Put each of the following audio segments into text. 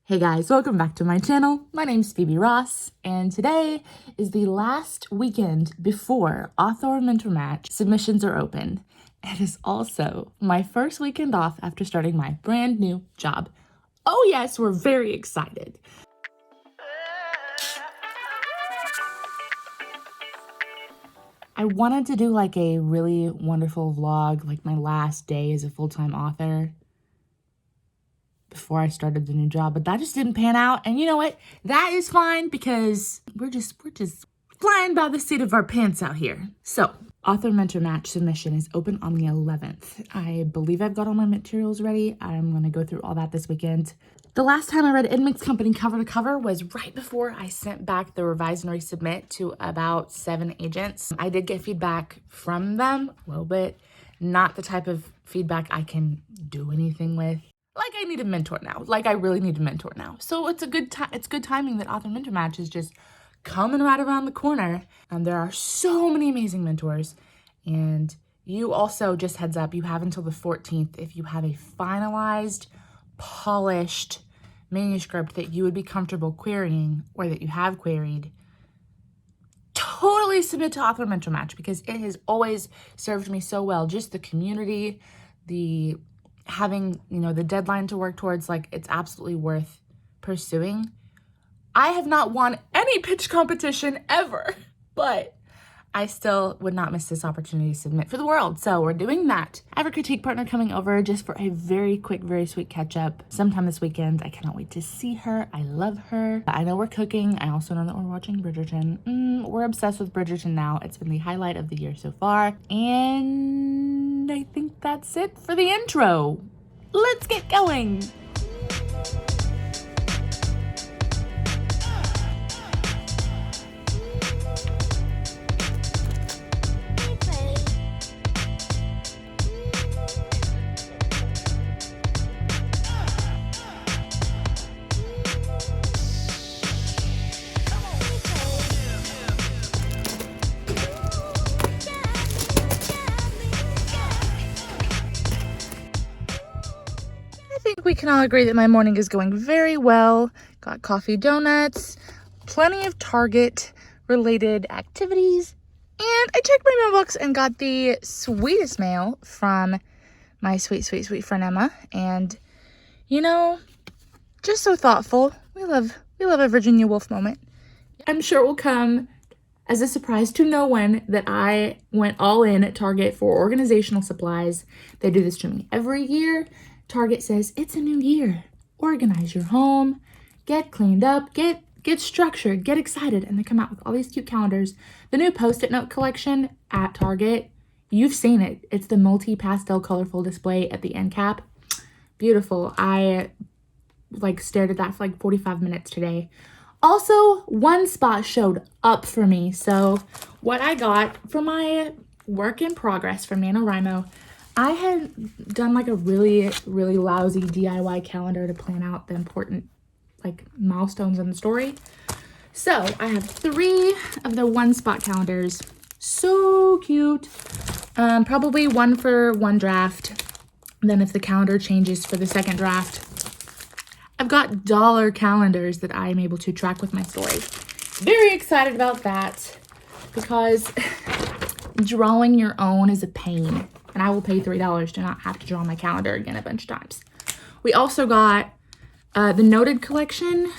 Hey guys, welcome back to my channel. My name's Phoebe Ross, and today is the last weekend before author mentor match submissions are open. It is also my first weekend off after starting my brand new job. Oh yes, we're very excited. I wanted to do like a really wonderful vlog, like my last day as a full-time author before I started the new job, but that just didn't pan out. And you know what? That is fine because we're just flying by the seat of our pants out here. So, author mentor match submission is open on the 11th. I believe I've got all my materials ready. I'm going to go through all that this weekend. The last time I read Inmate's Company cover to cover was right before I sent back the revise and resubmit to about 7 agents. I did get feedback from them, a little bit, not the type of feedback I can do anything with. Like, I need a mentor now. Like, I really need a mentor now. So it's a good time. It's good timing that author mentor match is just coming right around the corner. There are so many amazing mentors. And you also, just heads up, you have until the 14th if you have a finalized, polished manuscript that you would be comfortable querying or that you have queried. Totally submit to author mentor match because it has always served me so well. Just the community, the having, the deadline to work towards, like, it's absolutely worth pursuing. I have not won any pitch competition ever, but I still would not miss this opportunity to submit for the world. So we're doing that. I have a critique partner coming over just for a very quick, very sweet catch up sometime this weekend. I cannot wait to see her. I love her. I know we're cooking. I also know that we're watching Bridgerton. We're obsessed with Bridgerton now. It's been the highlight of the year so far. And I think that's it for the intro. Let's get going. We can all agree that my morning is going very well. Got coffee, donuts, plenty of Target related activities, and I checked my mailbox and got the sweetest mail from my sweet friend Emma. And just so thoughtful. We love a Virginia Woolf moment. I'm sure it will come as a surprise to no one that I went all in at Target for organizational supplies. They do this to me every year. Target says, it's a new year. Organize your home, get cleaned up, get structured, get excited. And they come out with all these cute calendars. The new Post-it note collection at Target, you've seen it. It's the multi-pastel colorful display at the end cap. Beautiful. I stared at that for 45 minutes today. Also, one spot showed up for me. So what I got for my work in progress from NaNoWriMo, I had done a really lousy DIY calendar to plan out the important milestones in the story. So I have 3 of the one spot calendars. So cute. Probably one for one draft. Then if the calendar changes for the second draft, I've got dollar calendars that I am able to track with my story. Very excited about that because drawing your own is a pain. And I will pay $3 to not have to draw my calendar again a bunch of times. We also got the Noted collection.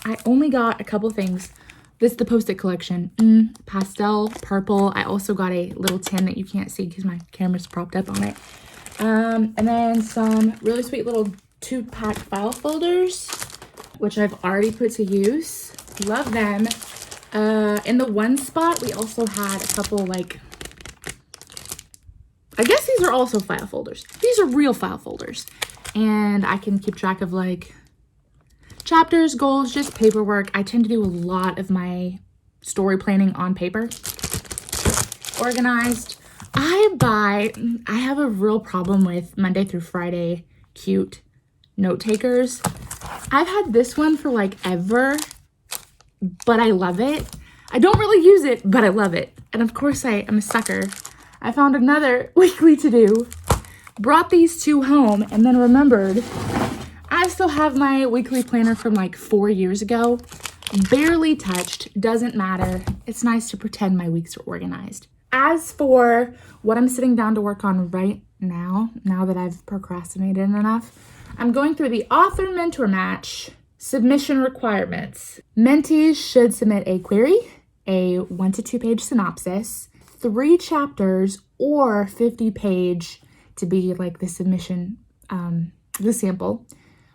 I only got a couple things. This is the Post-it collection. Pastel, purple. I also got a little tin that you can't see because my camera's propped up on it. And then some really sweet little 2-pack file folders, which I've already put to use. Love them. In the one spot, we also had a couple I guess these are also file folders. These are real file folders. And I can keep track of chapters, goals, just paperwork. I tend to do a lot of my story planning on paper. Organized. I have a real problem with Monday through Friday cute note takers. I've had this one for ever, but I love it. I don't really use it, but I love it. And of course I am a sucker. I found another weekly to-do, brought these 2 home, and then remembered I I still have my weekly planner from like 4 years ago. Barely touched, doesn't matter. It's nice to pretend my weeks are organized. As for what I'm sitting down to work on right now that I've procrastinated enough, I'm going through the author mentor match submission requirements. Mentees should submit a query, a 1 to 2 page synopsis, 3 chapters, or 50-page to be like the submission, the sample,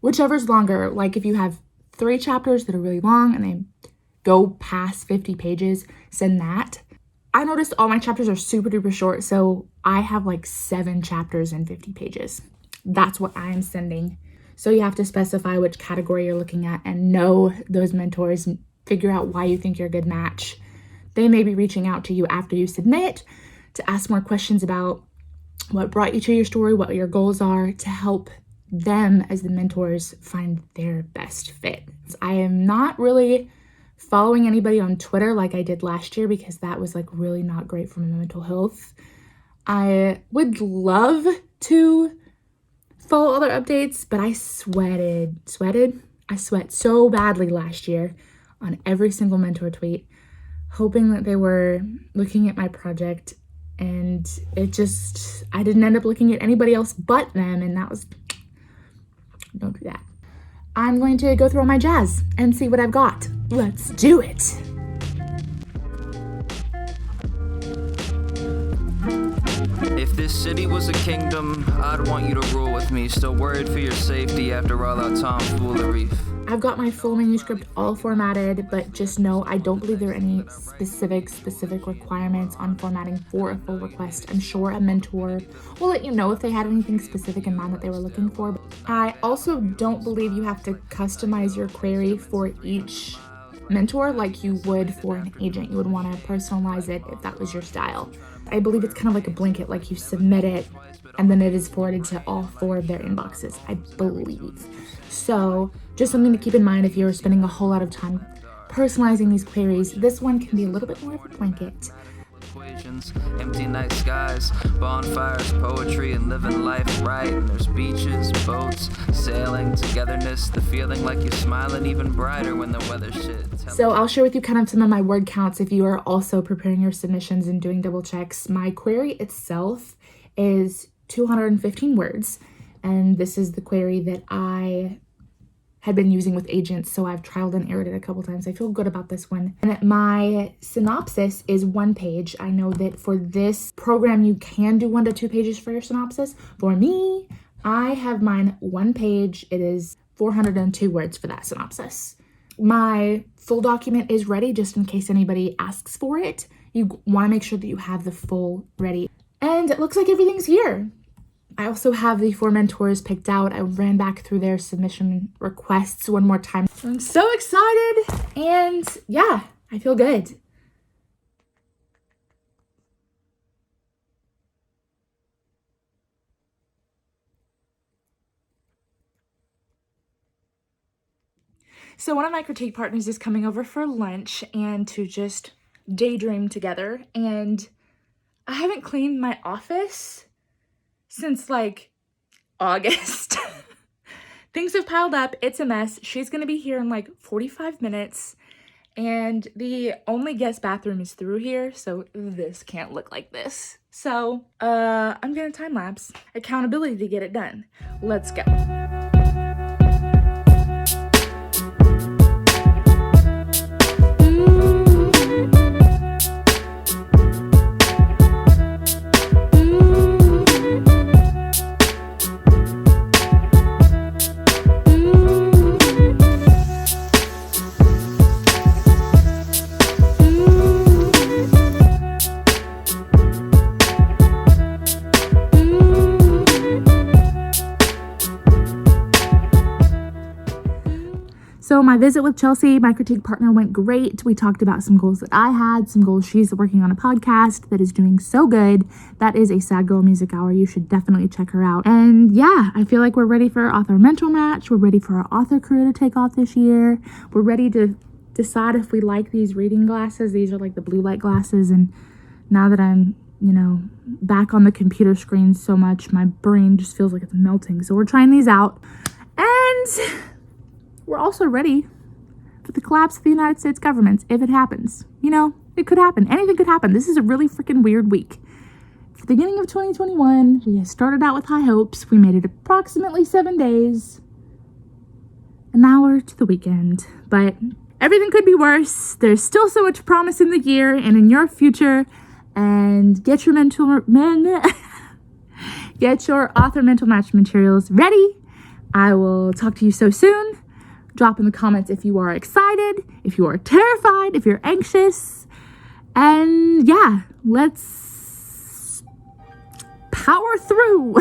whichever's longer. Like if you have 3 chapters that are really long and they go past 50 pages, send that. I noticed all my chapters are super duper short, so I have like 7 chapters and 50 pages. That's what I'm sending. So you have to specify which category you're looking at and know those mentors and figure out why you think you're a good match. They may be reaching out to you after you submit to ask more questions about what brought you to your story, what your goals are, to help them as the mentors find their best fit. I am not really following anybody on Twitter like I did last year because that was like really not great for my mental health. I would love to follow other updates, but I sweat so badly last year on every single mentor tweet, hoping that they were looking at my project, and I didn't end up looking at anybody else but them, and don't do that. I'm going to go through all my jazz and see what I've got. Let's do it. If this city was a kingdom, I'd want you to rule with me. Still worried for your safety after all that tomfoolery. I've got my full manuscript all formatted, but just know I don't believe there are any specific requirements on formatting for a full request. I'm sure a mentor will let you know if they had anything specific in mind that they were looking for. I also don't believe you have to customize your query for each mentor like you would for an agent. You would want to personalize it if that was your style. I believe it's kind of like a blanket, like you submit it and then it is forwarded to all 4 of their inboxes, I believe. So just something to keep in mind if you're spending a whole lot of time personalizing these queries. This one can be a little bit more of a blanket. Equations, empty night skies, bonfires, poetry, and living life right. And there's beaches, boats, sailing, togetherness, the feeling like you're smiling even brighter when the weather's shit. So I'll share with you kind of some of my word counts if you are also preparing your submissions and doing double checks. My query itself is 215 words, and this is the query that I had been using with agents, so I've trialed and errored it a couple times. I feel good about this one. And my synopsis is 1 page. I know that for this program, you can do 1 to 2 pages for your synopsis. For me, I have mine 1 page. It is 402 words for that synopsis. My full document is ready just in case anybody asks for it. You want to make sure that you have the full ready. And it looks like everything's here. I also have the 4 mentors picked out. I ran back through their submission requests one more time. I'm so excited, and yeah, I feel good. So one of my critique partners is coming over for lunch and to just daydream together, and I haven't cleaned my office since like August. Things have piled up. It's a mess. She's gonna be here in like 45 minutes, and the only guest bathroom is through here, so this can't look like this. So I'm gonna time lapse accountability to get it done. Let's go. So my visit with Chelsea, my critique partner, went great. We talked about some goals that I had, some goals she's working on a podcast that is doing so good. That is a Sad Girl Music Hour. You should definitely check her out. And yeah, I feel like we're ready for our author mentor match. We're ready for our author career to take off this year. We're ready to decide if we like these reading glasses. These are like the blue light glasses. And now that I'm, back on the computer screen so much, my brain just feels like it's melting. So we're trying these out. And we're also ready for the collapse of the United States government if it happens. You know, it could happen. Anything could happen. This is a really freaking weird week. At the beginning of 2021, we started out with high hopes. We made it approximately 7 days. And now we're to the weekend. But everything could be worse. There's still so much promise in the year and in your future. And get your get your author mental match materials ready. I will talk to you so soon. Drop in the comments if you are excited, if you are terrified, if you're anxious. And yeah, let's power through.